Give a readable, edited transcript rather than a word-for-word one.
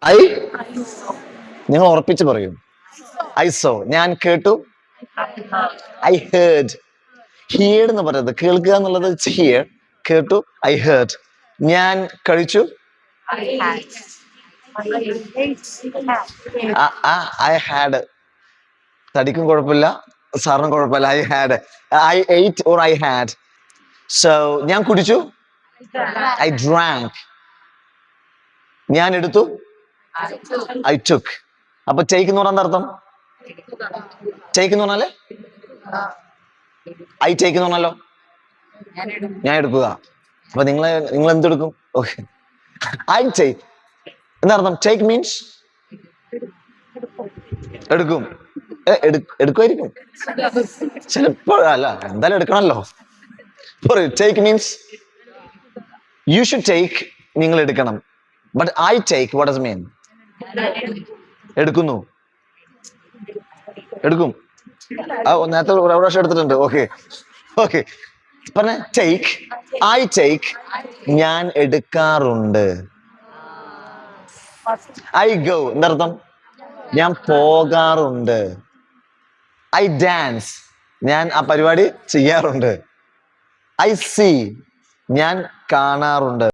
I നിങ്ങൾ ഉറപ്പിച്ച് പറയും. ഐ സോ ഞാൻ കേട്ടു. I heard. ഹിയർ എന്ന് പറയുന്നത് കേൾക്കുക എന്നുള്ളത് ഹിയർ. കേട്ടു. I heard. ഞാൻ കഴിച്ചു. I had. തടിക്കും കുഴപ്പമില്ല, സാറിനും കുഴപ്പമില്ല. I had. I ate or I had. So ഞാൻ കുടിച്ചു. I drank. ഞാൻ എടുത്തു. I took. അപ്പൊ ടേക്ക് എന്ന് പറഞ്ഞാൽ അർത്ഥം ടേക്ക് എന്ന് പറഞ്ഞാല് ഐ ടേക്ക് എന്ന് പറഞ്ഞാലോ ഞാൻ എടുക്കുക. അപ്പൊ നിങ്ങൾ എന്തെടുക്കും? ഓക്കെ, ഐ ടേക്ക് എന്നർത്ഥം. ടേക്ക് മീൻസ് എടുക്കും. എടുക്കുമായിരിക്കും ചിലപ്പോ. അല്ല, എന്തായാലും എടുക്കണല്ലോ. പറയൂ. Take means you should take. നിങ്ങൾ എടുക്കണം. But I take what does mean? എടുക്കുന്നു. എടുക്കും. നേരത്തെ ഒരു പ്രാവശ്യം എടുത്തിട്ടുണ്ട്. ഓക്കെ ഓക്കെ പറഞ്ഞ ടേക്ക്. I take. ഞാൻ എടുക്കാറുണ്ട്. ഐ ഗോ എന്നർത്ഥം ഞാൻ പോകാറുണ്ട്. I dance. ഞാൻ ആ പരിപാടി ചെയ്യാറുണ്ട്. I see. ഞാൻ കാണാറുണ്ട്.